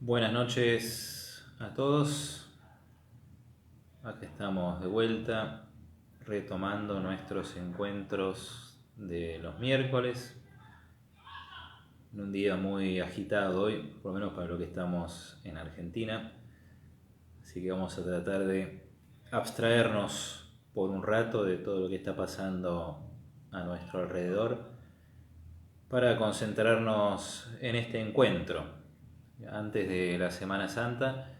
Buenas noches a todos. Aquí estamos de vuelta retomando nuestros encuentros de los miércoles. En un día muy agitado hoy, por lo menos para lo que estamos en Argentina. Así que vamos a tratar de abstraernos por un rato de todo lo que está pasando a nuestro alrededor para concentrarnos en este encuentro. Antes de la Semana Santa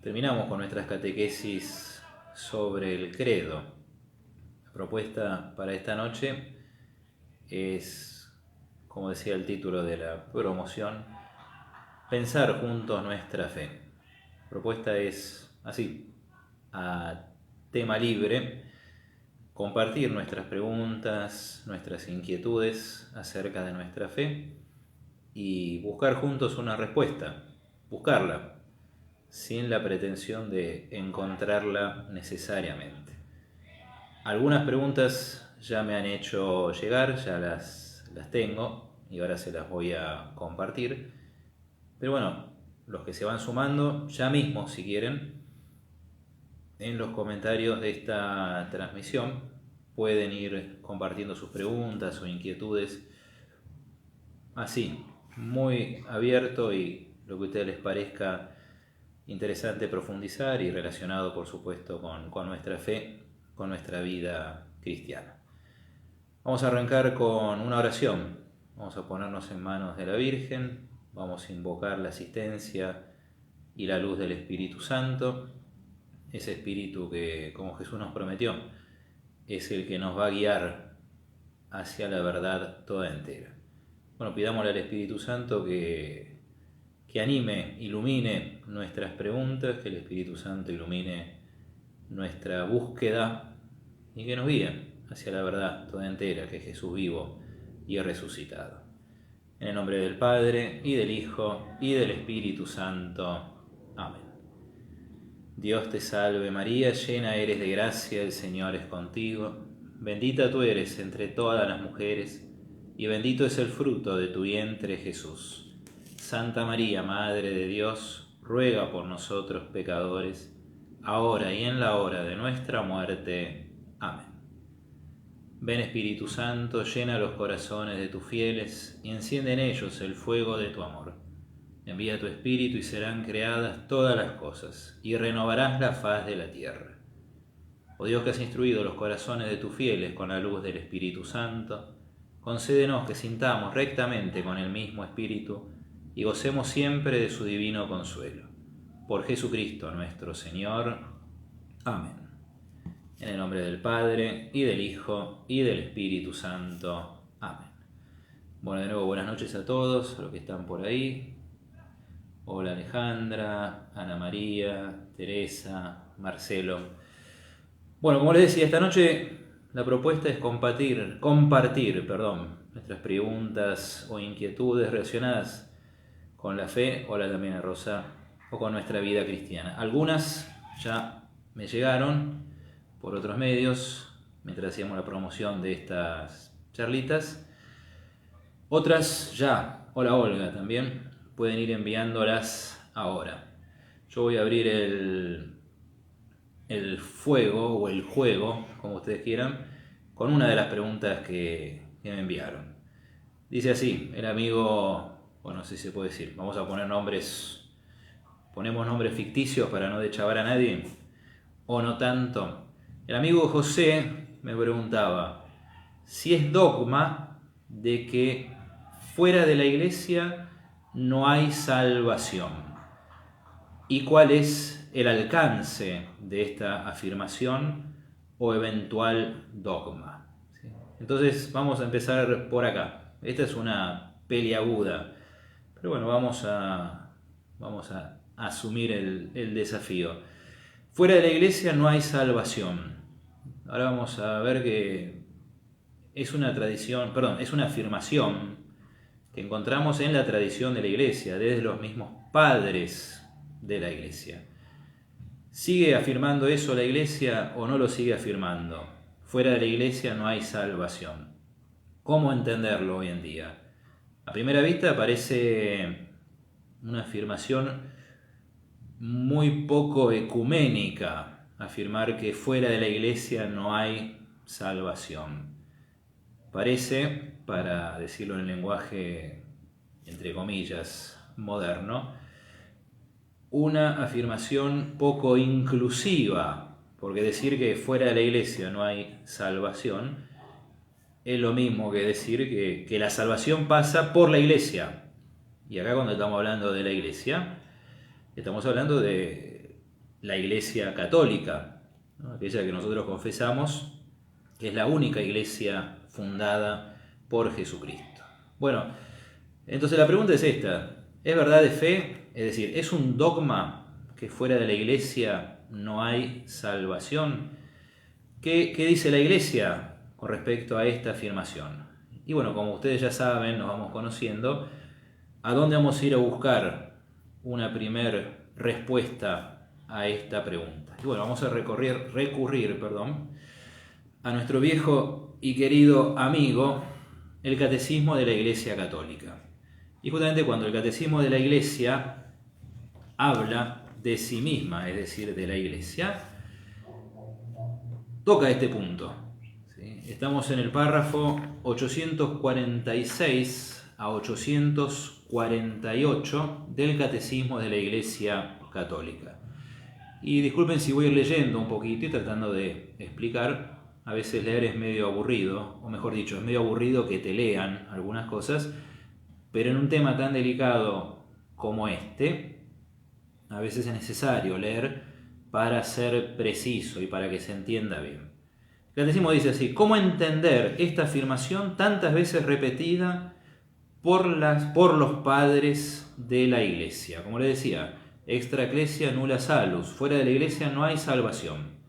terminamos con nuestras catequesis sobre el credo. La propuesta para esta noche es, como decía el título de la promoción, pensar juntos nuestra fe. La propuesta es así, a tema libre, compartir nuestras preguntas, nuestras inquietudes acerca de nuestra fe y buscar juntos una respuesta, buscarla, sin la pretensión de encontrarla necesariamente. Algunas preguntas ya me han hecho llegar, ya las tengo y ahora se las voy a compartir. Pero bueno, los que se van sumando, ya mismo si quieren, en los comentarios de esta transmisión pueden ir compartiendo sus preguntas o inquietudes así, muy abierto y lo que a ustedes les parezca interesante profundizar y relacionado por supuesto con nuestra fe, con nuestra vida cristiana. Vamos a arrancar con una oración, vamos a ponernos en manos de la Virgen, vamos a invocar la asistencia y la luz del Espíritu Santo, ese Espíritu que, como Jesús nos prometió, es el que nos va a guiar hacia la verdad toda entera. Bueno, pidámosle al Espíritu Santo que anime, ilumine nuestras preguntas, que el Espíritu Santo ilumine nuestra búsqueda y que nos guíe hacia la verdad toda entera, que es Jesús vivo y resucitado. En el nombre del Padre, y del Hijo, y del Espíritu Santo. Amén. Dios te salve María, llena eres de gracia, el Señor es contigo. Bendita tú eres entre todas las mujeres, y bendito es el fruto de tu vientre, Jesús. Santa María, Madre de Dios, ruega por nosotros pecadores, ahora y en la hora de nuestra muerte. Amén. Ven Espíritu Santo, llena los corazones de tus fieles y enciende en ellos el fuego de tu amor. Envía tu Espíritu y serán creadas todas las cosas, y renovarás la faz de la tierra. Oh Dios, que has instruido los corazones de tus fieles con la luz del Espíritu Santo, concédenos que sintamos rectamente con el mismo Espíritu y gocemos siempre de su divino consuelo. Por Jesucristo nuestro Señor. Amén. En el nombre del Padre, y del Hijo, y del Espíritu Santo. Amén. Bueno, de nuevo, buenas noches a todos, a los que están por ahí. Hola Alejandra, Ana María, Teresa, Marcelo. Bueno, como les decía, esta noche la propuesta es compartir, nuestras preguntas o inquietudes relacionadas con la fe, hola también a Rosa, o con nuestra vida cristiana. Algunas ya me llegaron por otros medios, mientras hacíamos la promoción de estas charlitas. Otras ya, hola Olga también, pueden ir enviándolas ahora. Yo voy a abrir el fuego o el juego, como ustedes quieran, con una de las preguntas que me enviaron. Dice así, el amigo, bueno, no sé si se puede decir, vamos a poner nombres, ponemos nombres ficticios para no deschavar a nadie, o no tanto. El amigo José me preguntaba si es dogma de que fuera de la iglesia no hay salvación y cuál es el alcance de esta afirmación o eventual dogma. ¿Sí? Entonces vamos a empezar por acá. Esta es una peliaguda, pero bueno, vamos a asumir el desafío. Fuera de la iglesia no hay salvación. Ahora vamos a ver que es una afirmación que encontramos en la tradición de la iglesia, desde los mismos padres de la iglesia. ¿Sigue afirmando eso la iglesia o no lo sigue afirmando? Fuera de la iglesia no hay salvación. ¿Cómo entenderlo hoy en día? A primera vista parece una afirmación muy poco ecuménica, afirmar que fuera de la iglesia no hay salvación. Parece, para decirlo en el lenguaje, entre comillas, moderno, una afirmación poco inclusiva, porque decir que fuera de la iglesia no hay salvación es lo mismo que decir que la salvación pasa por la iglesia. Y acá cuando estamos hablando de la iglesia, estamos hablando de la iglesia católica, ¿no? Aquella que nosotros confesamos que es la única iglesia fundada por Jesucristo. Bueno, entonces la pregunta es esta: ¿es verdad de fe? Es decir, ¿es un dogma que fuera de la iglesia no hay salvación? ¿Qué dice la iglesia con respecto a esta afirmación? Y bueno, como ustedes ya saben, nos vamos conociendo, ¿a dónde vamos a ir a buscar una primer respuesta a esta pregunta? Y bueno, vamos a recurrir a nuestro viejo y querido amigo, el Catecismo de la Iglesia Católica. Y justamente cuando el Catecismo de la Iglesia habla de sí misma, es decir, de la Iglesia, toca este punto. ¿Sí? Estamos en el párrafo 846 a 848 del Catecismo de la Iglesia Católica. Y disculpen si voy a ir leyendo un poquito y tratando de explicar. A veces leer es medio aburrido, o mejor dicho, es medio aburrido que te lean algunas cosas, pero en un tema tan delicado como este, a veces es necesario leer para ser preciso y para que se entienda bien. El Catecismo dice así: ¿cómo entender esta afirmación tantas veces repetida por los padres de la Iglesia? Como le decía, extra ecclesia nulla salus, fuera de la Iglesia no hay salvación.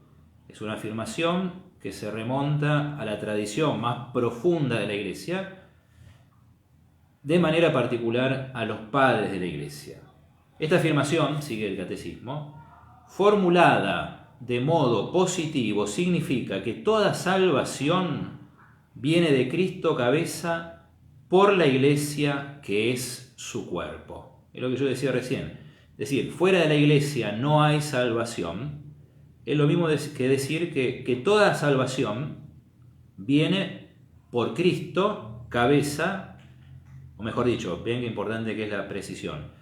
Es una afirmación que se remonta a la tradición más profunda de la Iglesia, de manera particular a los padres de la Iglesia. Esta afirmación, sigue el Catecismo, formulada de modo positivo, significa que toda salvación viene de Cristo cabeza por la Iglesia, que es su cuerpo. Es lo que yo decía recién. Es decir, fuera de la Iglesia no hay salvación. Es lo mismo que decir que toda salvación viene por Cristo, cabeza, o mejor dicho, bien que importante que es la precisión.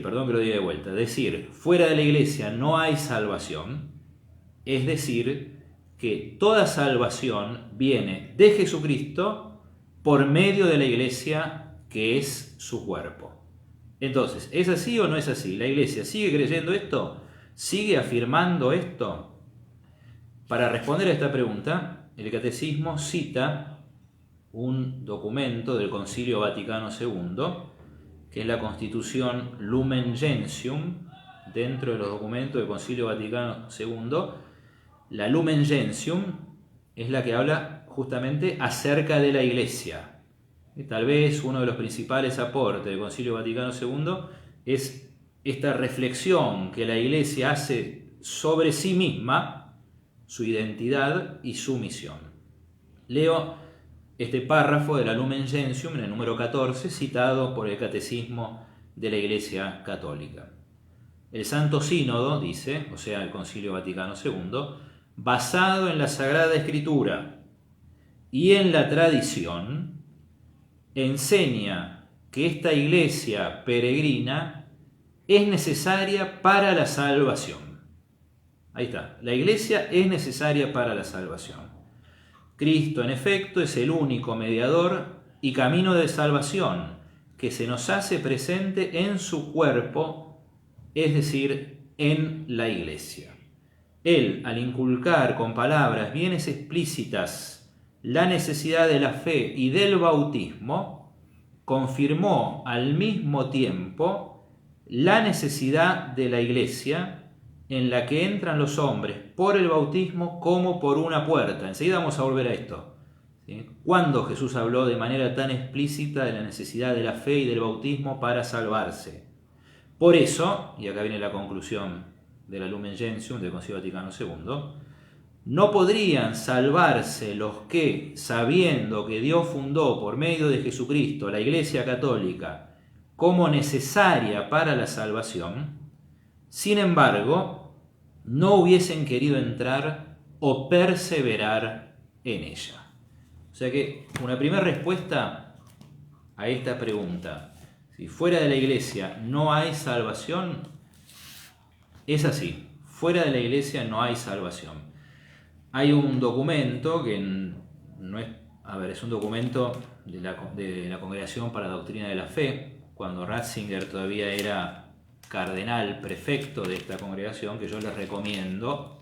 Perdón que lo diga de vuelta, decir fuera de la iglesia no hay salvación, es decir que toda salvación viene de Jesucristo por medio de la iglesia, que es su cuerpo. Entonces, ¿es así o no es así? ¿La iglesia sigue creyendo esto? ¿Sigue afirmando esto? Para responder a esta pregunta, el Catecismo cita un documento del Concilio Vaticano II, que es la Constitución Lumen Gentium. Dentro de los documentos del Concilio Vaticano II, la Lumen Gentium es la que habla justamente acerca de la Iglesia. Y tal vez uno de los principales aportes del Concilio Vaticano II es esta reflexión que la Iglesia hace sobre sí misma, su identidad y su misión. Leo este párrafo de la Lumen Gentium en el número 14, citado por el Catecismo de la Iglesia Católica. El Santo Sínodo, dice, o sea, el Concilio Vaticano II, basado en la Sagrada Escritura y en la tradición, enseña que esta iglesia peregrina es necesaria para la salvación. Ahí está, la iglesia es necesaria para la salvación. Cristo, en efecto, es el único mediador y camino de salvación que se nos hace presente en su cuerpo, es decir, en la iglesia. Él, al inculcar con palabras bien explícitas la necesidad de la fe y del bautismo, confirmó al mismo tiempo la necesidad de la iglesia, en la que entran los hombres por el bautismo como por una puerta. Enseguida vamos a volver a esto. ¿Sí? ¿Cuándo Jesús habló de manera tan explícita de la necesidad de la fe y del bautismo para salvarse? Por eso, y acá viene la conclusión de la Lumen Gentium del Concilio Vaticano II, no podrían salvarse los que, sabiendo que Dios fundó por medio de Jesucristo la Iglesia Católica como necesaria para la salvación, sin embargo, no hubiesen querido entrar o perseverar en ella. O sea que una primera respuesta a esta pregunta, si fuera de la iglesia no hay salvación, es así, fuera de la iglesia no hay salvación. Hay un documento que no es, es un documento de la Congregación para la Doctrina de la Fe, cuando Ratzinger todavía era cardenal, prefecto de esta congregación, que yo les recomiendo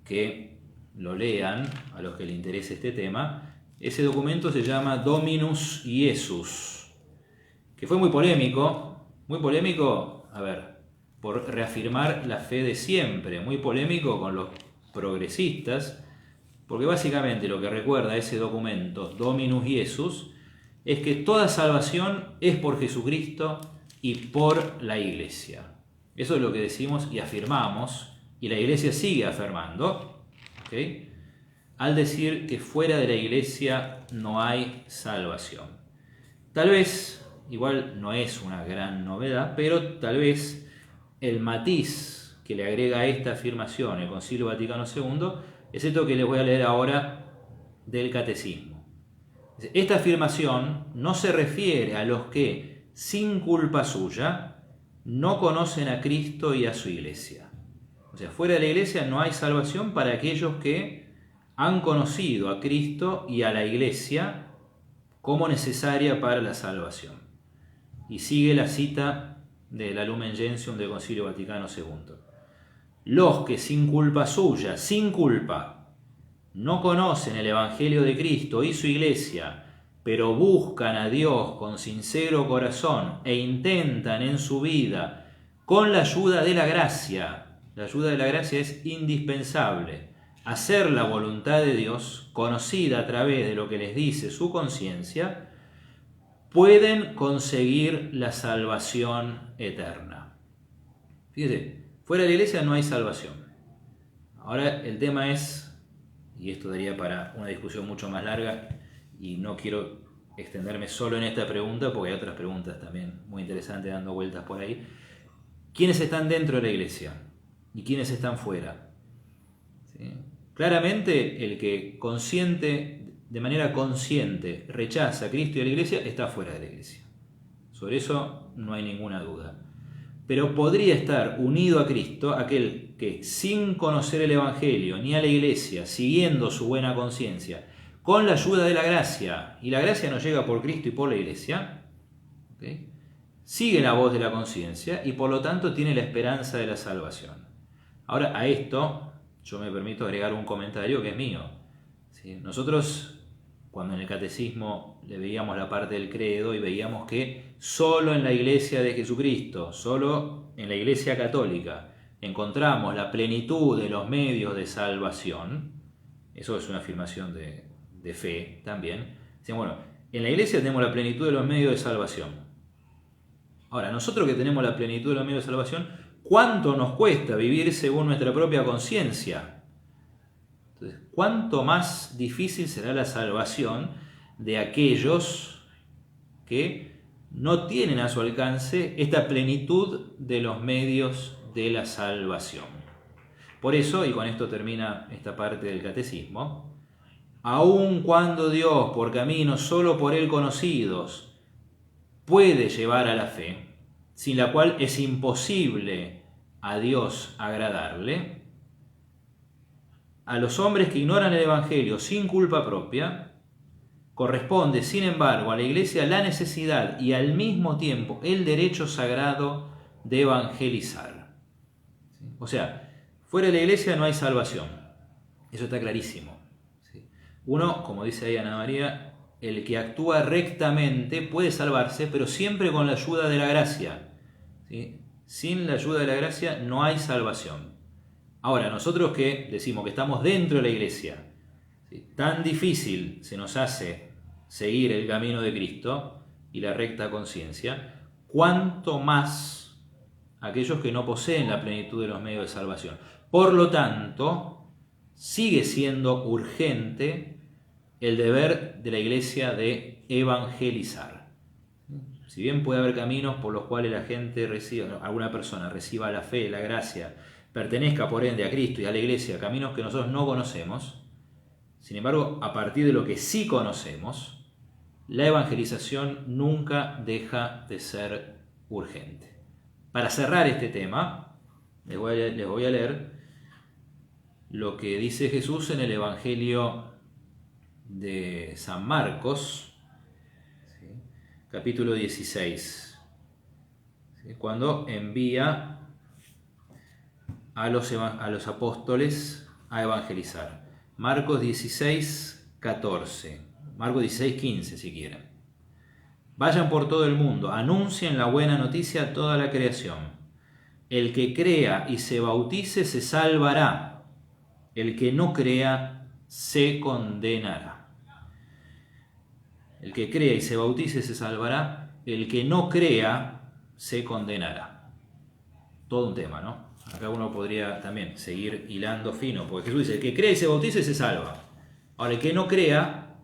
que lo lean a los que les interese este tema. Ese documento se llama Dominus Iesus, que fue muy polémico, por reafirmar la fe de siempre, muy polémico con los progresistas, porque básicamente lo que recuerda ese documento, Dominus Iesus, es que toda salvación es por Jesucristo y por la iglesia. Eso es lo que decimos y afirmamos, y la iglesia sigue afirmando, ¿okay?, al decir que fuera de la iglesia no hay salvación. Tal vez, igual no es una gran novedad, pero tal vez el matiz que le agrega a esta afirmación el Concilio Vaticano II es esto que les voy a leer ahora del Catecismo. Esta afirmación no se refiere a los que, sin culpa suya, no conocen a Cristo y a su iglesia. O sea, fuera de la iglesia no hay salvación para aquellos que han conocido a Cristo y a la iglesia como necesaria para la salvación. Y sigue la cita de la Lumen Gentium del Concilio Vaticano II. Los que sin culpa suya, sin culpa, no conocen el Evangelio de Cristo y su iglesia, pero buscan a Dios con sincero corazón e intentan en su vida, con la ayuda de la gracia es indispensable, hacer la voluntad de Dios, conocida a través de lo que les dice su conciencia, pueden conseguir la salvación eterna. Fíjese, fuera de la iglesia no hay salvación. Ahora el tema es, y esto daría para una discusión mucho más larga, y no quiero extenderme solo en esta pregunta, porque hay otras preguntas también muy interesantes dando vueltas por ahí. ¿Quiénes están dentro de la iglesia? ¿Y quiénes están fuera? ¿Sí? Claramente el que de manera consciente rechaza a Cristo y a la iglesia está fuera de la iglesia. Sobre eso no hay ninguna duda. Pero podría estar unido a Cristo aquel que, sin conocer el Evangelio ni a la iglesia, siguiendo su buena conciencia, con la ayuda de la gracia, y la gracia nos llega por Cristo y por la iglesia, ¿okay?, sigue la voz de la conciencia y por lo tanto tiene la esperanza de la salvación. Ahora, a esto yo me permito agregar un comentario que es mío. ¿Sí? Nosotros, cuando en el catecismo le veíamos la parte del credo y veíamos que solo en la iglesia de Jesucristo, solo en la iglesia católica, encontramos la plenitud de los medios de salvación, eso es una afirmación de fe también. Bueno, en la iglesia tenemos la plenitud de los medios de salvación. Ahora, nosotros que tenemos la plenitud de los medios de salvación, ¿cuánto nos cuesta vivir según nuestra propia conciencia? Entonces, ¿cuánto más difícil será la salvación de aquellos que no tienen a su alcance esta plenitud de los medios de la salvación? Por eso, y con esto termina esta parte del catecismo, aun cuando Dios, por caminos solo por Él conocidos, puede llevar a la fe, sin la cual es imposible a Dios agradarle, a los hombres que ignoran el Evangelio sin culpa propia, corresponde, sin embargo, a la Iglesia la necesidad y al mismo tiempo el derecho sagrado de evangelizar. O sea, fuera de la Iglesia no hay salvación. Eso está clarísimo. Uno, como dice ahí Ana María, el que actúa rectamente puede salvarse, pero siempre con la ayuda de la gracia. ¿Sí? Sin la ayuda de la gracia no hay salvación. Ahora, nosotros que decimos que estamos dentro de la iglesia, ¿sí?, tan difícil se nos hace seguir el camino de Cristo y la recta conciencia, cuanto más aquellos que no poseen la plenitud de los medios de salvación. Por lo tanto, sigue siendo urgente el deber de la iglesia de evangelizar. Si bien puede haber caminos por los cuales la gente reciba, alguna persona reciba la fe, la gracia, pertenezca por ende a Cristo y a la Iglesia, caminos que nosotros no conocemos, sin embargo, a partir de lo que sí conocemos, la evangelización nunca deja de ser urgente. Para cerrar este tema, les voy a leer lo que dice Jesús en el Evangelio de San Marcos, ¿sí? Capítulo 16, ¿sí? Cuando envía a los apóstoles a evangelizar. Marcos 16, 14. Marcos 16, 15 si quieren. Vayan por todo el mundo, anuncien la buena noticia a toda la creación. El que crea y se bautice se salvará. El que no crea se condenará. El que crea y se bautice se salvará. El que no crea se condenará. Todo un tema, ¿no? Acá uno podría también seguir hilando fino, porque Jesús dice, el que cree y se bautice se salva. Ahora, el que no crea,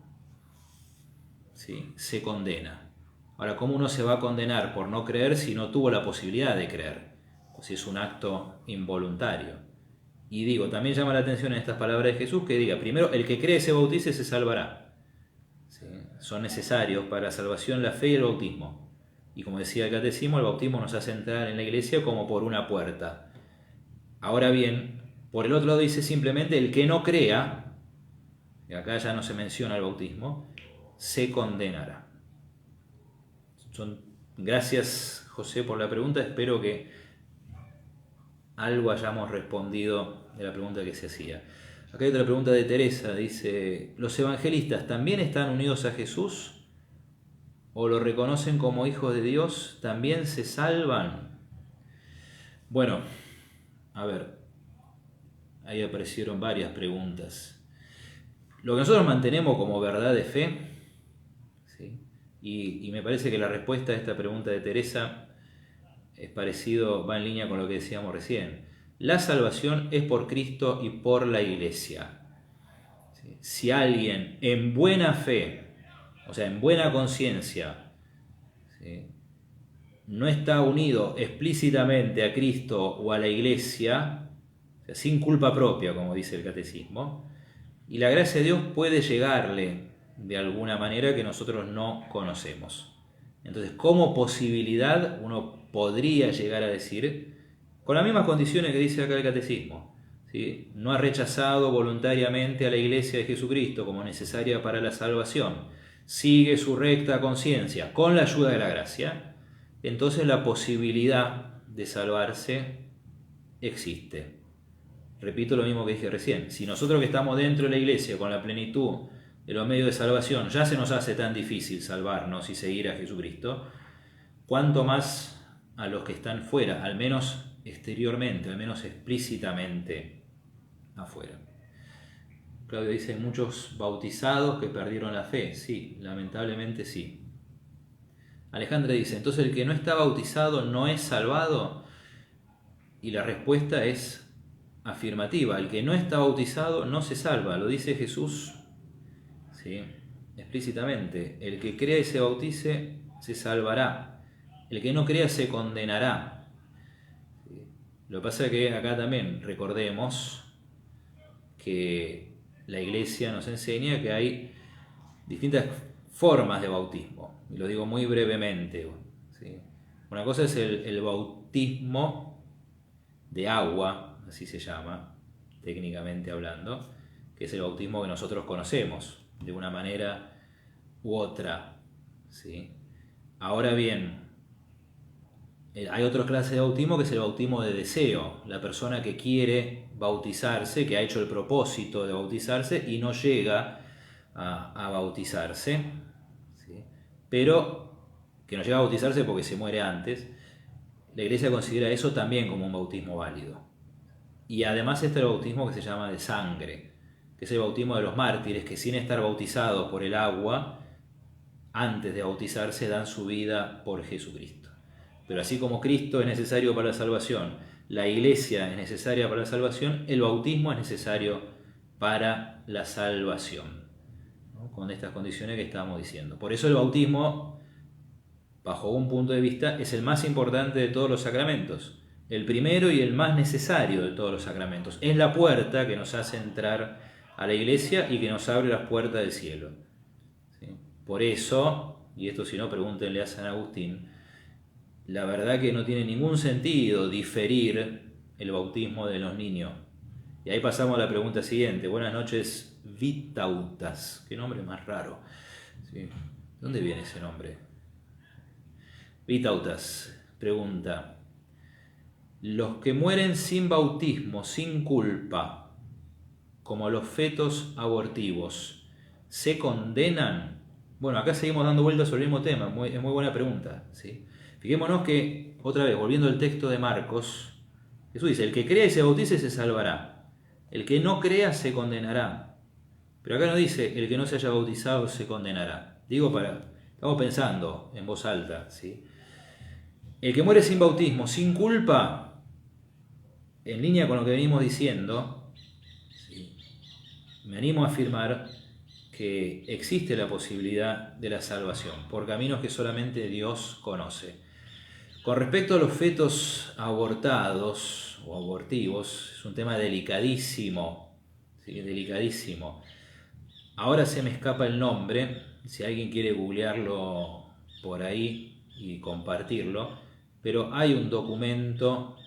¿sí?, se condena. Ahora, ¿cómo uno se va a condenar por no creer si no tuvo la posibilidad de creer? O si es un acto involuntario. Y digo, también llama la atención en estas palabras de Jesús que diga, primero, el que cree y se bautice se salvará. ¿Sí? Son necesarios para la salvación la fe y el bautismo. Y como decía el catecismo, el bautismo nos hace entrar en la iglesia como por una puerta. Ahora bien, por el otro lado dice simplemente el que no crea, y acá ya no se menciona el bautismo, se condenará. Gracias, José, por la pregunta. Espero que algo hayamos respondido de la pregunta que se hacía. Acá hay otra pregunta de Teresa. Dice, ¿los evangelistas también están unidos a Jesús? ¿O lo reconocen como hijos de Dios? ¿También se salvan? Bueno, a ver, ahí aparecieron varias preguntas. Lo que nosotros mantenemos como verdad de fe, ¿sí?, y me parece que la respuesta a esta pregunta de Teresa es parecido, va en línea con lo que decíamos recién. La salvación es por Cristo y por la Iglesia. ¿Sí? Si alguien en buena fe, o sea, en buena conciencia, ¿sí?, no está unido explícitamente a Cristo o a la Iglesia, o sea, sin culpa propia, como dice el catecismo, y la gracia de Dios puede llegarle de alguna manera que nosotros no conocemos. Entonces, como posibilidad, uno podría llegar a decir, con las mismas condiciones que dice acá el catecismo, ¿sí?, no ha rechazado voluntariamente a la Iglesia de Jesucristo como necesaria para la salvación, sigue su recta conciencia con la ayuda de la gracia, entonces la posibilidad de salvarse existe. Repito lo mismo que dije recién, si nosotros que estamos dentro de la Iglesia con la plenitud de los medios de salvación ya se nos hace tan difícil salvarnos y seguir a Jesucristo, cuánto más a los que están fuera, al menos exteriormente, al menos explícitamente afuera. Claudio dice, muchos bautizados que perdieron la fe. Sí, lamentablemente sí. Alejandra dice, entonces el que no está bautizado no es salvado. Y la respuesta es afirmativa. El que no está bautizado no se salva. Lo dice Jesús, ¿sí?, explícitamente. El que crea y se bautice se salvará. El que no crea se condenará. ¿Sí? Lo que pasa es que acá también recordemos que la Iglesia nos enseña que hay distintas formas de bautismo. Y lo digo muy brevemente, ¿sí? Una cosa es el bautismo de agua, así se llama, técnicamente hablando, que es el bautismo que nosotros conocemos de una manera u otra, ¿sí? Ahora bien, hay otra clase de bautismo que es el bautismo de deseo. La persona que quiere bautizarse, que ha hecho el propósito de bautizarse y no llega a bautizarse, ¿sí?, pero que no llega a bautizarse porque se muere antes. La Iglesia considera eso también como un bautismo válido. Y además está el bautismo que se llama de sangre, que es el bautismo de los mártires, que sin estar bautizados por el agua, antes de bautizarse dan su vida por Jesucristo. Pero así como Cristo es necesario para la salvación, la Iglesia es necesaria para la salvación, el bautismo es necesario para la salvación, ¿no?, con estas condiciones que estábamos diciendo. Por eso el bautismo bajo un punto de vista, es el más importante de todos los sacramentos. El primero y el más necesario de todos los sacramentos. Es la puerta que nos hace entrar a la iglesia y que nos abre las puertas del cielo. ¿Sí? Por eso, y esto si no pregúntenle a San Agustín, la verdad que no tiene ningún sentido diferir el bautismo de los niños. Y ahí pasamos a la pregunta siguiente. Buenas noches, Vitautas. Qué nombre más raro. ¿Sí? ¿Dónde viene ese nombre? Vitautas pregunta: los que mueren sin bautismo, sin culpa, como los fetos abortivos, ¿se condenan? Bueno, acá seguimos dando vueltas sobre el mismo tema, es muy buena pregunta, ¿sí? Fijémonos que, otra vez, volviendo al texto de Marcos, Jesús dice: el que crea y se bautice se salvará, el que no crea se condenará. Pero acá no dice: el que no se haya bautizado se condenará. Estamos pensando en voz alta, ¿sí? El que muere sin bautismo, sin culpa, en línea con lo que venimos diciendo, ¿sí?, me animo a afirmar que existe la posibilidad de la salvación por caminos que solamente Dios conoce. Con respecto a los fetos abortados o abortivos, es un tema delicadísimo, ¿sí? Delicadísimo. Ahora se me escapa el nombre, si alguien quiere googlearlo por ahí y compartirlo, pero hay un documento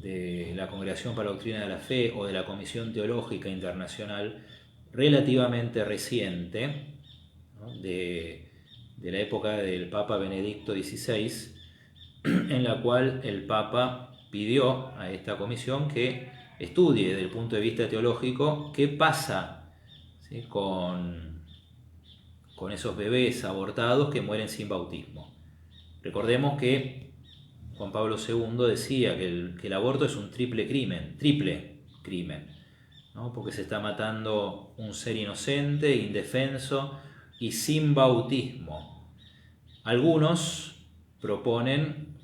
de la Congregación para la Doctrina de la Fe o de la Comisión Teológica Internacional relativamente reciente, ¿no?, de la época del Papa Benedicto XVI, en la cual el Papa pidió a esta comisión que estudie desde el punto de vista teológico qué pasa, ¿sí?, con esos bebés abortados que mueren sin bautismo. Recordemos que Juan Pablo II decía que el aborto es un triple crimen, ¿no?, porque se está matando un ser inocente, indefenso y sin bautismo. Algunos proponen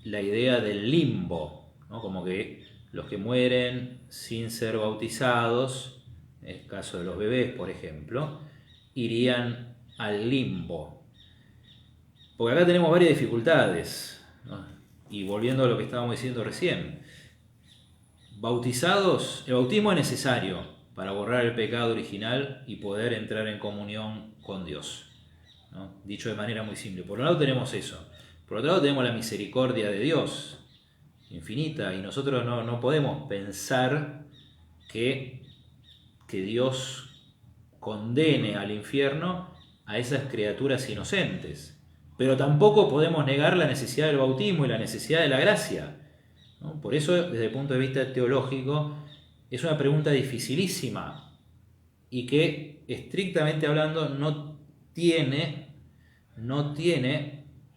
la idea del limbo, ¿no?, como que los que mueren sin ser bautizados, en el caso de los bebés, por ejemplo, irían al limbo. Porque acá tenemos varias dificultades, ¿no? Y volviendo a lo que estábamos diciendo recién, bautizados, el bautismo es necesario para borrar el pecado original y poder entrar en comunión con Dios, ¿no? Dicho de manera muy simple. Por un lado tenemos eso. Por otro lado tenemos la misericordia de Dios, infinita, y nosotros no podemos pensar que Dios condene al infierno a esas criaturas inocentes. Pero tampoco podemos negar la necesidad del bautismo y la necesidad de la gracia, ¿no? Por eso, desde el punto de vista teológico, es una pregunta dificilísima y que, estrictamente hablando, no tiene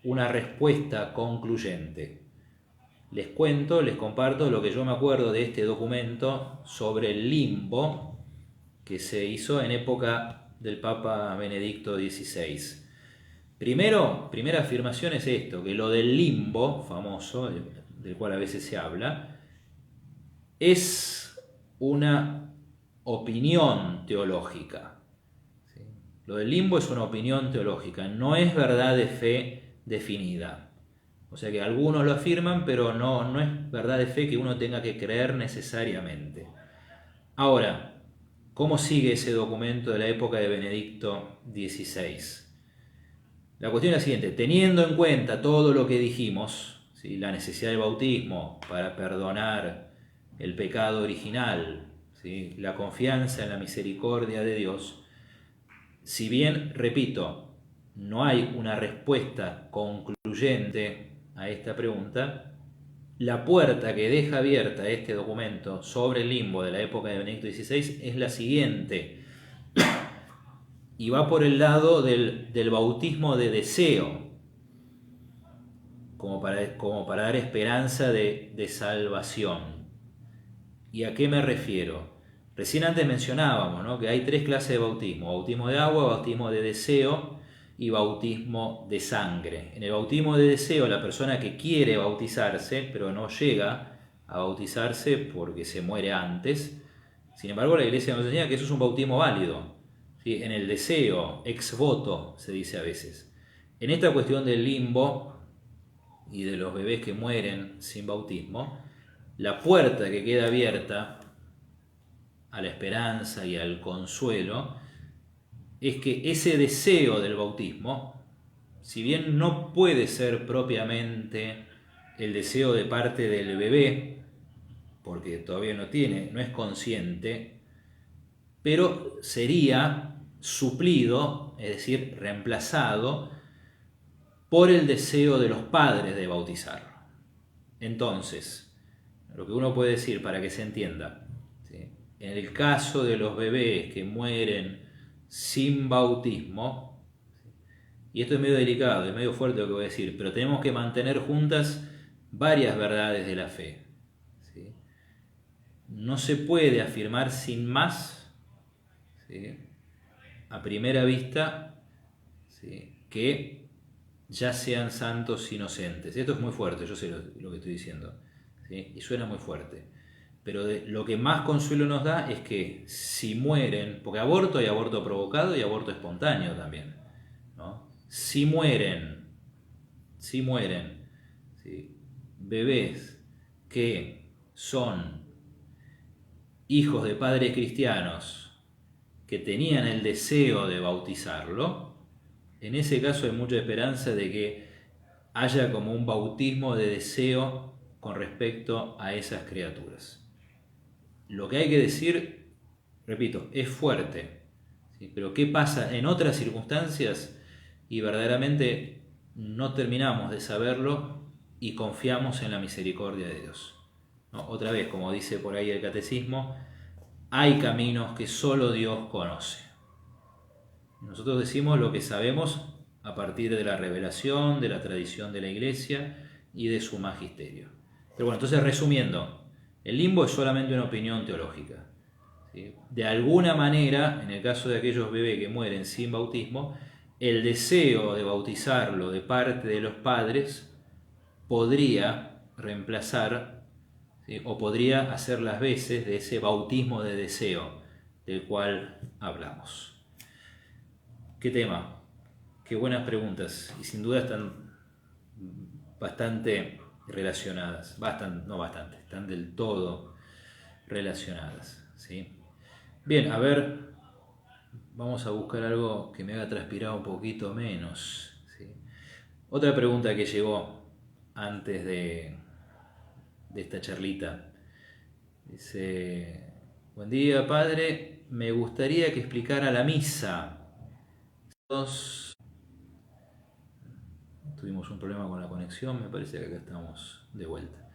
una respuesta concluyente. Les comparto lo que yo me acuerdo de este documento sobre el limbo que se hizo en época del Papa Benedicto XVI. Primera afirmación es esto, que lo del limbo famoso, del cual a veces se habla, es una opinión teológica. ¿Sí? Lo del limbo es una opinión teológica, no es verdad de fe definida. O sea que algunos lo afirman, pero no es verdad de fe que uno tenga que creer necesariamente. Ahora, ¿cómo sigue ese documento de la época de Benedicto XVI? La cuestión es la siguiente: teniendo en cuenta todo lo que dijimos, ¿sí?, la necesidad del bautismo para perdonar el pecado original, ¿sí?, la confianza en la misericordia de Dios, si bien, repito, no hay una respuesta concluyente a esta pregunta, la puerta que deja abierta este documento sobre el limbo de la época de Benedicto XVI es la siguiente. Y va por el lado del bautismo de deseo, como para dar esperanza de salvación. ¿Y a qué me refiero? Recién antes mencionábamos, ¿no?, que hay tres clases de bautismo: bautismo de agua, bautismo de deseo y bautismo de sangre. En el bautismo de deseo, la persona que quiere bautizarse, pero no llega a bautizarse porque se muere antes. Sin embargo, la Iglesia nos enseña que eso es un bautismo válido. En el deseo, ex voto, se dice a veces. En esta cuestión del limbo y de los bebés que mueren sin bautismo, la puerta que queda abierta a la esperanza y al consuelo es que ese deseo del bautismo, si bien no puede ser propiamente el deseo de parte del bebé, porque todavía no es consciente, pero sería suplido, es decir, reemplazado por el deseo de los padres de bautizarlo. Entonces, lo que uno puede decir para que se entienda, ¿sí? En el caso de los bebés que mueren sin bautismo, y esto es medio delicado, es medio fuerte lo que voy a decir, pero tenemos que mantener juntas varias verdades de la fe, ¿sí? No se puede afirmar sin más, ¿sí?, a primera vista, ¿sí?, que ya sean santos inocentes. Esto es muy fuerte, yo sé lo que estoy diciendo, ¿sí?, y suena muy fuerte. Pero lo que más consuelo nos da es que si mueren, porque aborto hay aborto provocado y aborto espontáneo también, ¿no? Si mueren, ¿sí?, bebés que son hijos de padres cristianos que tenían el deseo de bautizarlo, en ese caso hay mucha esperanza de que haya como un bautismo de deseo con respecto a esas criaturas. Lo que hay que decir, repito, es fuerte, ¿sí?, pero ¿qué pasa en otras circunstancias? Y verdaderamente no terminamos de saberlo y confiamos en la misericordia de Dios, ¿no? Otra vez, como dice por ahí el catecismo, hay caminos que solo Dios conoce. Nosotros decimos lo que sabemos a partir de la revelación, de la tradición de la Iglesia y de su magisterio. Pero bueno, entonces resumiendo, el limbo es solamente una opinión teológica, ¿sí? De alguna manera, en el caso de aquellos bebés que mueren sin bautismo, el deseo de bautizarlo de parte de los padres podría reemplazar, ¿sí?, o podría hacer las veces de ese bautismo de deseo del cual hablamos. ¿Qué tema? Qué buenas preguntas, y sin duda están bastante relacionadas, están del todo relacionadas, ¿sí? Bien, a ver, vamos a buscar algo que me haga transpirar un poquito menos, ¿sí? Otra pregunta que llegó antes de esta charlita. Dice: buen día, padre, me gustaría que explicara la misa. Tuvimos un problema con la conexión, me parece que acá estamos de vuelta.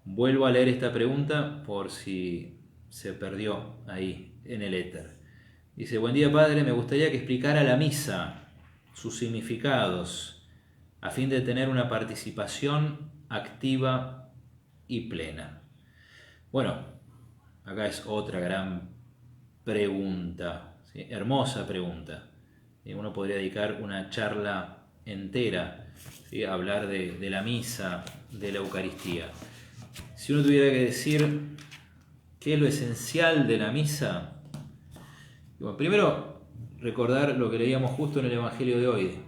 Vuelvo a leer esta pregunta por si se perdió ahí en el éter. Dice: buen día, padre, me gustaría que explicara la misa, sus significados, a fin de tener una participación activa y plena. Bueno, acá es otra gran pregunta, ¿sí?, hermosa pregunta. Uno podría dedicar una charla entera, ¿sí?, a hablar de la misa, de la Eucaristía. Si uno tuviera que decir qué es lo esencial de la misa, bueno, primero recordar lo que leíamos justo en el Evangelio de hoy,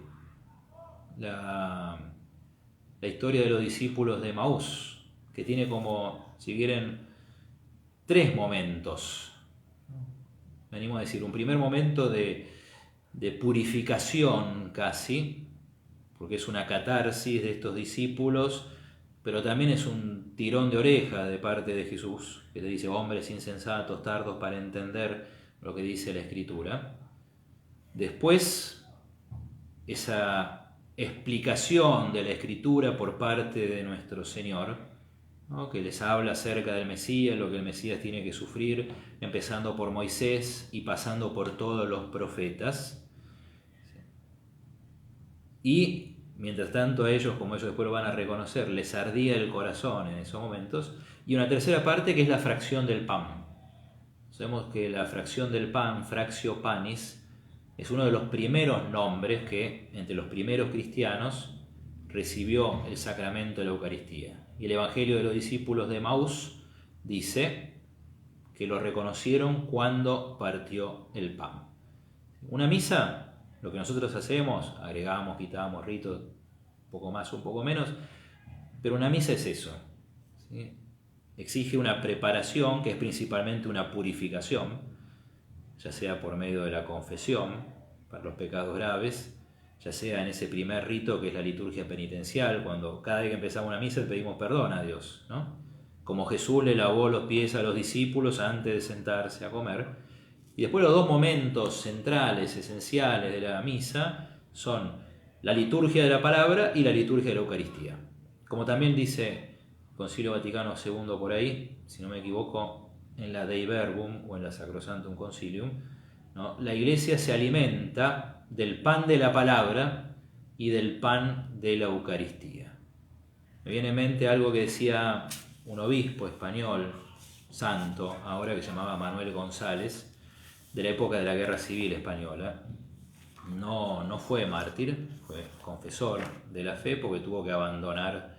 la historia de los discípulos de Emaús, que tiene como, si quieren, tres momentos. Venimos a decir, un primer momento de purificación casi, porque es una catarsis de estos discípulos, pero también es un tirón de oreja de parte de Jesús, que le dice: hombres insensatos, tardos para entender lo que dice la Escritura. Después, esa explicación de la Escritura por parte de nuestro Señor, ¿no?, que les habla acerca del Mesías, lo que el Mesías tiene que sufrir, empezando por Moisés y pasando por todos los profetas. Y mientras tanto a ellos, como ellos después lo van a reconocer, les ardía el corazón en esos momentos. Y una tercera parte que es la fracción del pan. Sabemos que la fracción del pan, fractio panis, es uno de los primeros nombres que entre los primeros cristianos recibió el sacramento de la Eucaristía. Y el Evangelio de los discípulos de Emaús dice que lo reconocieron cuando partió el pan. Una misa Lo que nosotros hacemos, agregamos, quitamos ritos, un poco más, un poco menos, pero una misa es eso, ¿sí? Exige una preparación que es principalmente una purificación, ya sea por medio de la confesión para los pecados graves, ya sea en ese primer rito que es la liturgia penitencial, cuando cada vez que empezamos una misa le pedimos perdón a Dios, ¿no? Como Jesús le lavó los pies a los discípulos antes de sentarse a comer. Y después los dos momentos centrales, esenciales de la misa son la liturgia de la palabra y la liturgia de la Eucaristía. Como también dice el Concilio Vaticano II por ahí, si no me equivoco, en la Dei Verbum o en la Sacrosanctum Concilium, ¿no? La Iglesia se alimenta del pan de la palabra y del pan de la Eucaristía. Me viene en mente algo que decía un obispo español, santo, ahora, que se llamaba Manuel González, de la época de la Guerra Civil Española. No fue mártir, fue confesor de la fe porque tuvo que abandonar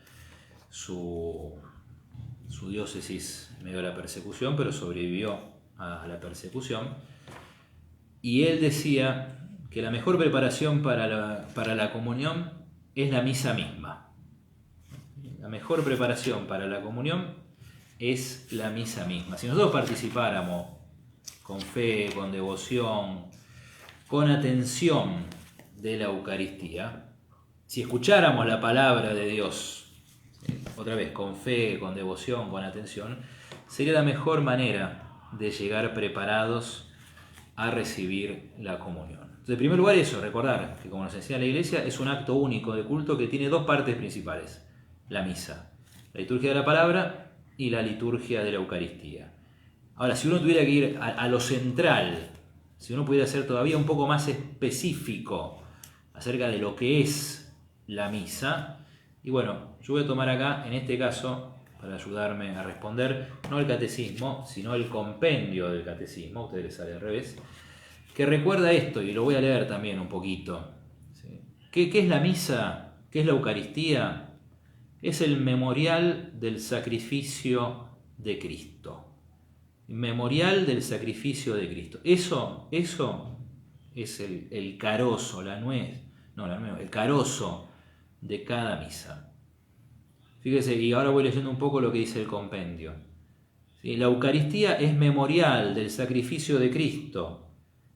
su diócesis en medio de la persecución, pero sobrevivió a la persecución. Y él decía que la mejor preparación para la comunión es la misa misma. La mejor preparación para la comunión es la misa misma. Si nosotros participáramos con fe, con devoción, con atención de la Eucaristía, si escucháramos la palabra de Dios, otra vez, con fe, con devoción, con atención, sería la mejor manera de llegar preparados a recibir la comunión. Entonces, en primer lugar, eso, recordar que, como nos enseña la Iglesia, es un acto único de culto que tiene dos partes principales: la misa, la liturgia de la palabra y la liturgia de la Eucaristía. Ahora, si uno tuviera que ir a lo central, si uno pudiera ser todavía un poco más específico acerca de lo que es la misa, y bueno, yo voy a tomar acá, en este caso, para ayudarme a responder, no el catecismo, sino el compendio del catecismo, a ustedes les sale al revés, que recuerda esto, y lo voy a leer también un poquito. ¿Sí? ¿Qué es la misa? ¿Qué es la Eucaristía? Es el memorial del sacrificio de Cristo. Memorial del sacrificio de Cristo. Eso es el carozo, la nuez, el carozo de cada misa. Fíjese, y ahora voy leyendo un poco lo que dice el compendio. ¿Sí? La Eucaristía es memorial del sacrificio de Cristo,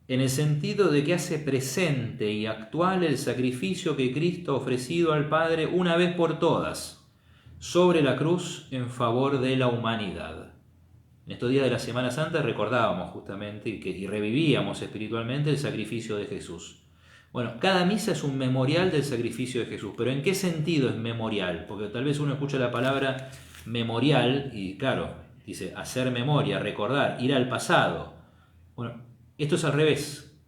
en el sentido de que hace presente y actual el sacrificio que Cristo ha ofrecido al Padre una vez por todas, sobre la cruz en favor de la humanidad. En estos días de la Semana Santa recordábamos justamente y revivíamos espiritualmente el sacrificio de Jesús. Bueno, cada misa es un memorial del sacrificio de Jesús, pero ¿en qué sentido es memorial? Porque tal vez uno escucha la palabra memorial y claro, dice hacer memoria, recordar, ir al pasado. Bueno, esto es al revés.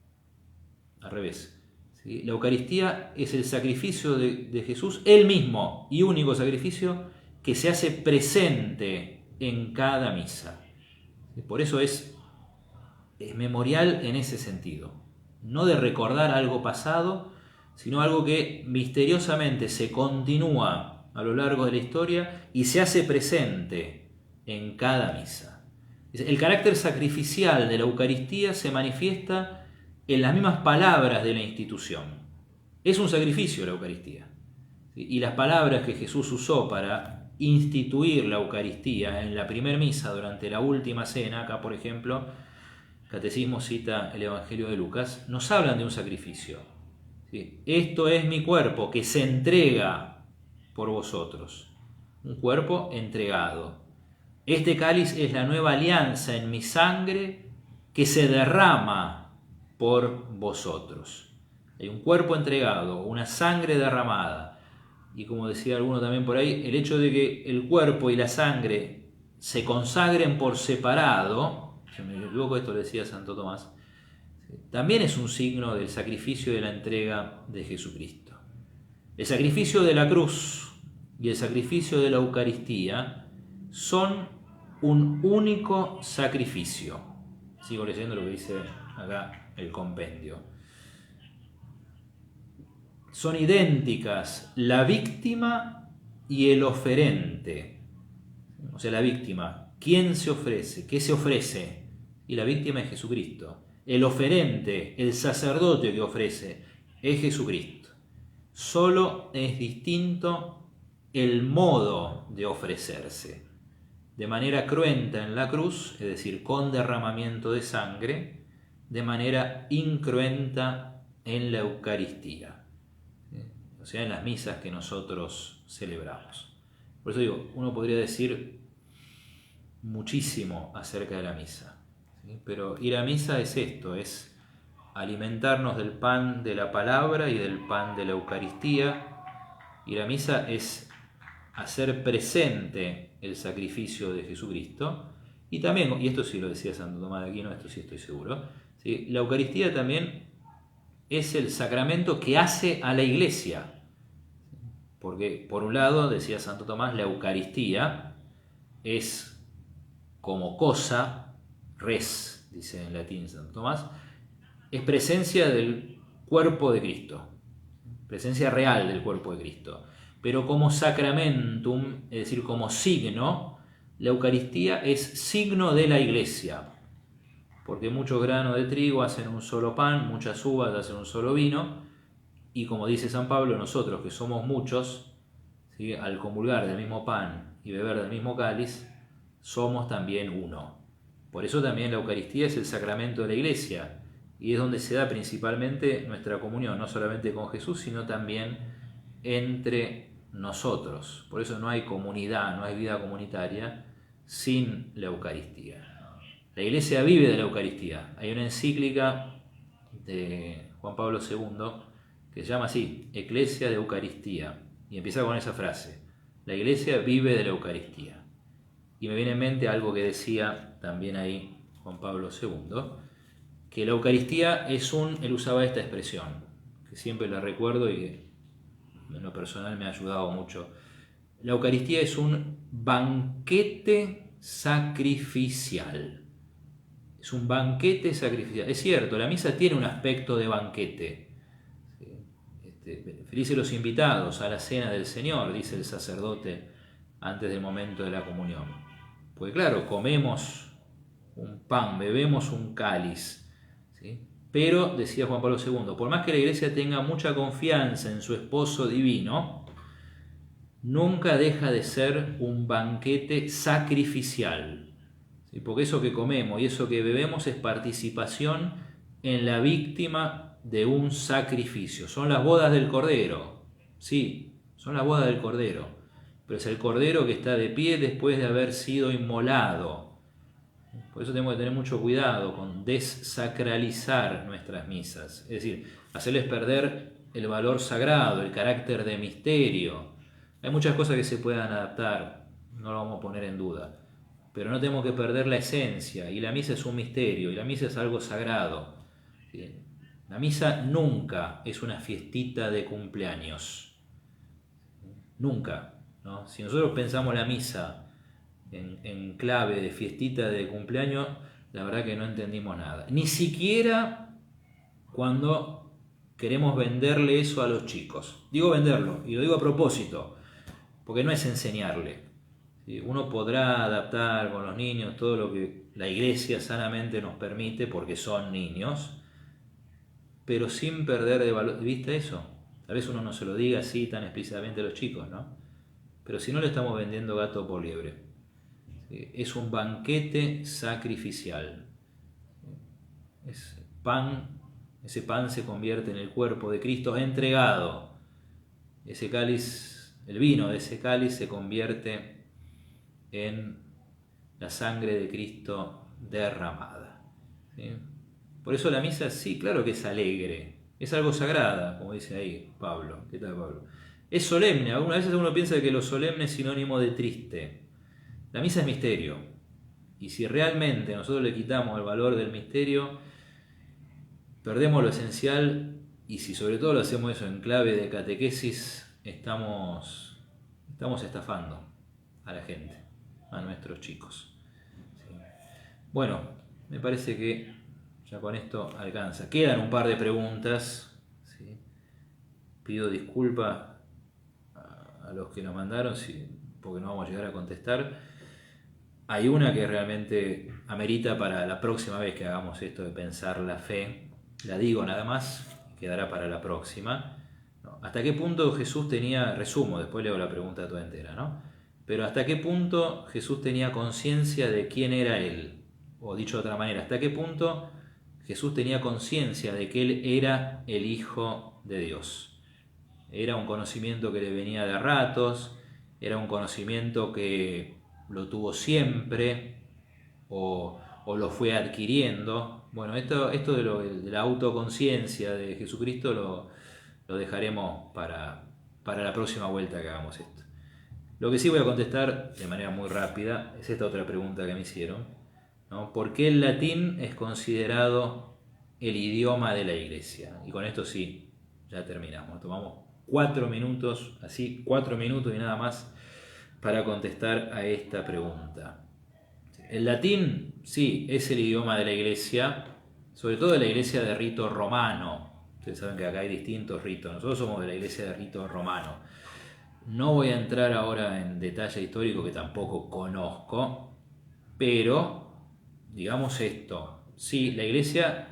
Al revés. ¿Sí? La Eucaristía es el sacrificio de Jesús, el mismo y único sacrificio que se hace presente en cada misa. Por eso es memorial en ese sentido. No de recordar algo pasado, sino algo que misteriosamente se continúa a lo largo de la historia y se hace presente en cada misa. El carácter sacrificial de la Eucaristía se manifiesta en las mismas palabras de la institución. Es un sacrificio la Eucaristía. Y las palabras que Jesús usó para instituir la Eucaristía en la primera misa durante la última cena, acá por ejemplo, el Catecismo cita el Evangelio de Lucas, nos hablan de un sacrificio. ¿Sí? Esto es mi cuerpo que se entrega por vosotros. Un cuerpo entregado. Este cáliz es la nueva alianza en mi sangre que se derrama por vosotros. Hay un cuerpo entregado, una sangre derramada. Y como decía alguno también por ahí, el hecho de que el cuerpo y la sangre se consagren por separado, si me equivoco, esto lo decía Santo Tomás, también es un signo del sacrificio y de la entrega de Jesucristo. El sacrificio de la cruz y el sacrificio de la Eucaristía son un único sacrificio. Sigo leyendo lo que dice acá el compendio. Son idénticas la víctima y el oferente. O sea, la víctima, ¿quién se ofrece? ¿Qué se ofrece? Y la víctima es Jesucristo. el oferente, el sacerdote que ofrece, es Jesucristo. Solo es distinto el modo de ofrecerse. De manera cruenta en la cruz, es decir, con derramamiento de sangre, de manera incruenta en la Eucaristía, o sea, en las misas que nosotros celebramos. Por eso digo, uno podría decir muchísimo acerca de la misa, ¿sí? Pero ir a misa es esto, es alimentarnos del pan de la palabra y del pan de la Eucaristía. Ir a misa es hacer presente el sacrificio de Jesucristo. Y también, y esto sí lo decía Santo Tomás de Aquino, esto sí estoy seguro, ¿sí? La Eucaristía también es el sacramento que hace a la Iglesia. Porque, por un lado, decía Santo Tomás, la Eucaristía es como cosa, res, dice en latín Santo Tomás, es presencia del cuerpo de Cristo, presencia real del cuerpo de Cristo. Pero como sacramentum, es decir, como signo, la Eucaristía es signo de la Iglesia. Porque muchos granos de trigo hacen un solo pan, muchas uvas hacen un solo vino, y como dice San Pablo, nosotros que somos muchos, ¿sí?, al comulgar del mismo pan y beber del mismo cáliz, somos también uno. Por eso también la Eucaristía es el sacramento de la Iglesia, y es donde se da principalmente nuestra comunión, no solamente con Jesús, sino también entre nosotros. Por eso no hay comunidad, no hay vida comunitaria sin la Eucaristía. La Iglesia vive de la Eucaristía. Hay una encíclica de Juan Pablo II que se llama así, Ecclesia de Eucaristía, y empieza con esa frase: la Iglesia vive de la Eucaristía. Y me viene en mente algo que decía también ahí Juan Pablo II, que la Eucaristía es él usaba esta expresión, que siempre la recuerdo y que en lo personal me ha ayudado mucho. La Eucaristía es un banquete sacrificial. Es un banquete sacrificial. Es cierto, la misa tiene un aspecto de banquete. Felices los invitados a la cena del Señor, dice el sacerdote antes del momento de la comunión. Porque claro, comemos un pan, bebemos un cáliz, ¿sí? Pero, decía Juan Pablo II, por más que la Iglesia tenga mucha confianza en su esposo divino, nunca deja de ser un banquete sacrificial, ¿sí? Porque eso que comemos y eso que bebemos es participación en la víctima de un sacrificio. Son las bodas del Cordero, sí, son las bodas del Cordero, pero es el Cordero que está de pie después de haber sido inmolado. Por eso tenemos que tener mucho cuidado con desacralizar nuestras misas, es decir, hacerles perder el valor sagrado, el carácter de misterio. Hay muchas cosas que se puedan adaptar, no lo vamos a poner en duda, pero no tenemos que perder la esencia, y la misa es un misterio, y la misa es algo sagrado. La misa nunca es una fiestita de cumpleaños, nunca, ¿no? Si nosotros pensamos la misa en clave de fiestita de cumpleaños, la verdad que no entendimos nada. Ni siquiera cuando queremos venderle eso a los chicos. Digo venderlo, y lo digo a propósito, porque no es enseñarle. ¿Sí? Uno podrá adaptar con los niños todo lo que la Iglesia sanamente nos permite, porque son niños, pero sin perder de vista eso. Tal vez uno no se lo diga así tan explícitamente a los chicos, ¿no? Pero si no, le estamos vendiendo gato por liebre. Es un banquete sacrificial. Es pan, ese pan se convierte en el cuerpo de Cristo entregado. Ese cáliz, el vino de ese cáliz se convierte en la sangre de Cristo derramada. ¿Sí? Por eso la misa, sí, claro que es alegre, es algo sagrada, como dice ahí Pablo. ¿Qué tal, Pablo? Es solemne. Algunas veces uno piensa que lo solemne es sinónimo de triste. La misa es misterio, y si realmente nosotros le quitamos el valor del misterio, perdemos lo esencial, y si sobre todo lo hacemos eso en clave de catequesis, estamos estafando a la gente, a nuestros chicos. ¿Sí? Bueno, me parece que ya con esto alcanza. Quedan un par de preguntas, ¿sí? Pido disculpas a los que nos mandaron, porque no vamos a llegar a contestar. Hay una que realmente amerita para la próxima vez que hagamos esto de pensar la fe. La digo nada más, quedará para la próxima. ¿No? ¿Hasta qué punto Jesús tenía, resumo, después leo la pregunta toda entera, ¿no? Pero hasta qué punto Jesús tenía conciencia de quién era Él? O dicho de otra manera, ¿hasta qué punto Jesús tenía conciencia de que Él era el Hijo de Dios? Era un conocimiento que le venía de ratos, era un conocimiento que lo tuvo siempre o lo fue adquiriendo. Bueno, esto de la autoconciencia de Jesucristo lo dejaremos para la próxima vuelta que hagamos esto. Lo que sí voy a contestar de manera muy rápida es esta otra pregunta que me hicieron, ¿no? ¿Por qué el latín es considerado el idioma de la Iglesia? Y con esto sí, ya terminamos. Tomamos 4 minutos, así 4 minutos y nada más para contestar a esta pregunta. El latín, sí, es el idioma de la Iglesia, sobre todo de la Iglesia de rito romano. Ustedes saben que acá hay distintos ritos. Nosotros somos de la Iglesia de rito romano. No voy a entrar ahora en detalle histórico que tampoco conozco, pero digamos esto. Sí, la Iglesia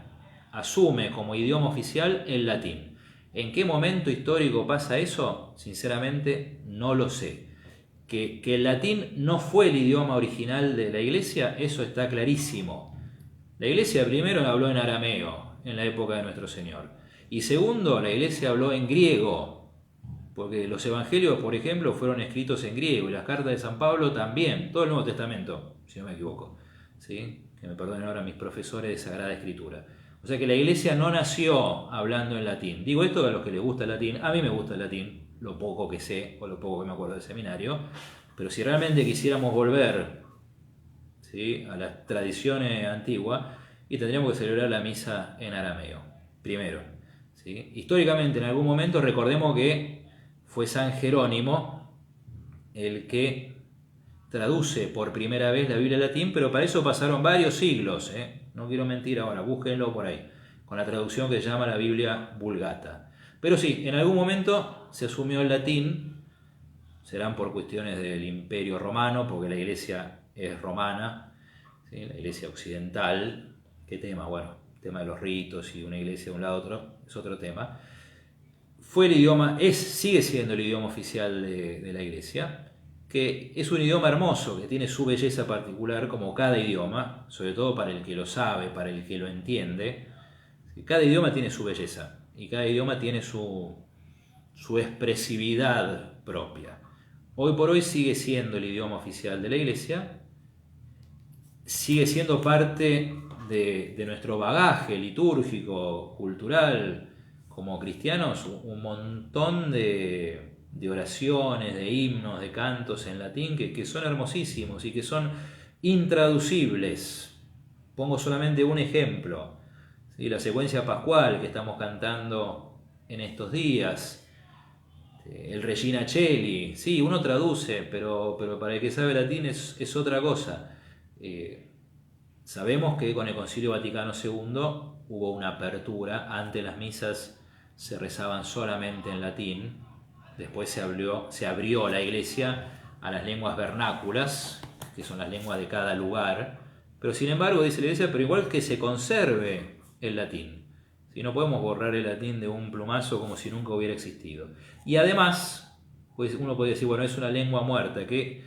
asume como idioma oficial el latín. ¿En qué momento histórico pasa eso? Sinceramente no lo sé. Que el latín no fue el idioma original de la Iglesia, eso está clarísimo. La Iglesia primero habló en arameo en la época de nuestro Señor. Y segundo, la Iglesia habló en griego, porque los evangelios, por ejemplo, fueron escritos en griego y las cartas de San Pablo también, todo el Nuevo Testamento, si no me equivoco. ¿Sí? Que me perdonen ahora mis profesores de Sagrada Escritura. O sea que la Iglesia no nació hablando en latín. Digo esto a los que les gusta el latín. A mí me gusta el latín, lo poco que sé o lo poco que me acuerdo del seminario. Pero si realmente quisiéramos volver, ¿sí?, a las tradiciones antiguas, y tendríamos que celebrar la misa en arameo, primero. ¿Sí? Históricamente, en algún momento, recordemos que fue San Jerónimo el que traduce por primera vez la Biblia en latín, pero para eso pasaron varios siglos, no quiero mentir ahora, búsquenlo por ahí, con la traducción que se llama la Biblia Vulgata. Pero sí, en algún momento se asumió el latín, serán por cuestiones del Imperio Romano, porque la Iglesia es romana, ¿sí?, la Iglesia occidental. ¿Qué tema? Bueno, el tema de los ritos y una iglesia de un lado a otro es otro tema. Fue el idioma, sigue siendo el idioma oficial de la Iglesia, que es un idioma hermoso, que tiene su belleza particular como cada idioma, sobre todo para el que lo sabe, para el que lo entiende. Cada idioma tiene su belleza y cada idioma tiene su expresividad propia. Hoy por hoy sigue siendo el idioma oficial de la Iglesia, sigue siendo parte de nuestro bagaje litúrgico, cultural, como cristianos, un montón de oraciones, de himnos, de cantos en latín que son hermosísimos y que son intraducibles. Pongo solamente un ejemplo, ¿sí? La secuencia pascual que estamos cantando en estos días, el Regina Coeli, sí, uno traduce, pero para el que sabe latín es otra cosa. Sabemos que con el Concilio Vaticano II hubo una apertura. Antes las misas se rezaban solamente en latín, después se abrió la Iglesia a las lenguas vernáculas, que son las lenguas de cada lugar, pero sin embargo, dice la Iglesia, pero igual que se conserve el latín. Si no podemos borrar el latín de un plumazo como si nunca hubiera existido. Y además, pues uno podría decir, bueno, es una lengua muerta, ¿qué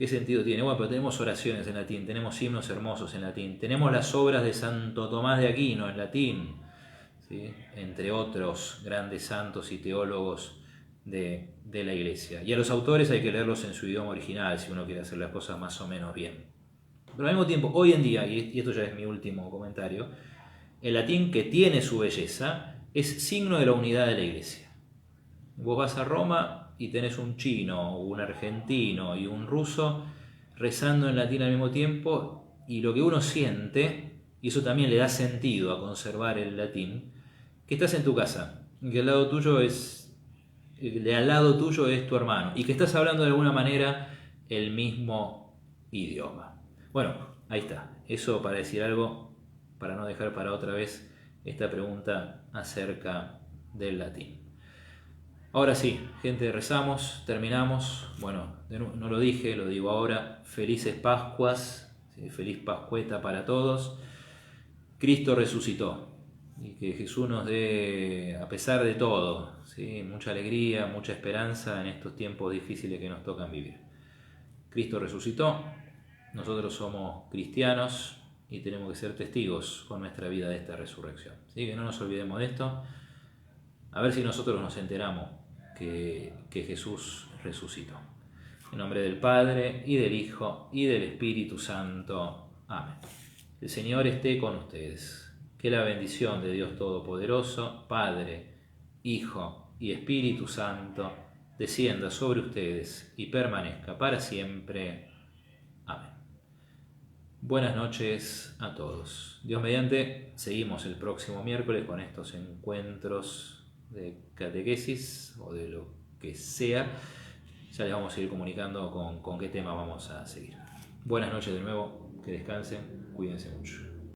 sentido tiene? Bueno, pero tenemos oraciones en latín, tenemos himnos hermosos en latín, tenemos las obras de Santo Tomás de Aquino en latín, ¿sí?, entre otros grandes santos y teólogos de la Iglesia. Y a los autores hay que leerlos en su idioma original si uno quiere hacer las cosas más o menos bien. Pero al mismo tiempo, hoy en día, y esto ya es mi último comentario, el latín, que tiene su belleza, es signo de la unidad de la Iglesia. Vos vas a Roma y tenés un chino, un argentino y un ruso rezando en latín al mismo tiempo, y lo que uno siente, y eso también le da sentido a conservar el latín, que estás en tu casa, que el de al lado tuyo es tu hermano, y que estás hablando de alguna manera el mismo idioma. Bueno, ahí está. Eso para decir algo, para no dejar para otra vez esta pregunta acerca del latín. Ahora sí, gente, rezamos, terminamos. Bueno, no lo dije, lo digo ahora. Felices Pascuas, ¿sí? Feliz Pascueta para todos. Cristo resucitó y que Jesús nos dé, a pesar de todo, ¿sí? Mucha alegría, mucha esperanza en estos tiempos difíciles que nos tocan vivir. Cristo resucitó, nosotros somos cristianos y tenemos que ser testigos con nuestra vida de esta resurrección. ¿Sí? Que no nos olvidemos de esto. A ver si nosotros nos enteramos que Jesús resucitó. En nombre del Padre, y del Hijo, y del Espíritu Santo. Amén. El Señor esté con ustedes. Que la bendición de Dios Todopoderoso, Padre, Hijo y Espíritu Santo, descienda sobre ustedes y permanezca para siempre. Amén. Buenas noches a todos. Dios mediante, seguimos el próximo miércoles con estos encuentros de catequesis o de lo que sea. Ya les vamos a ir comunicando con qué tema vamos a seguir. Buenas noches de nuevo, que descansen, cuídense mucho.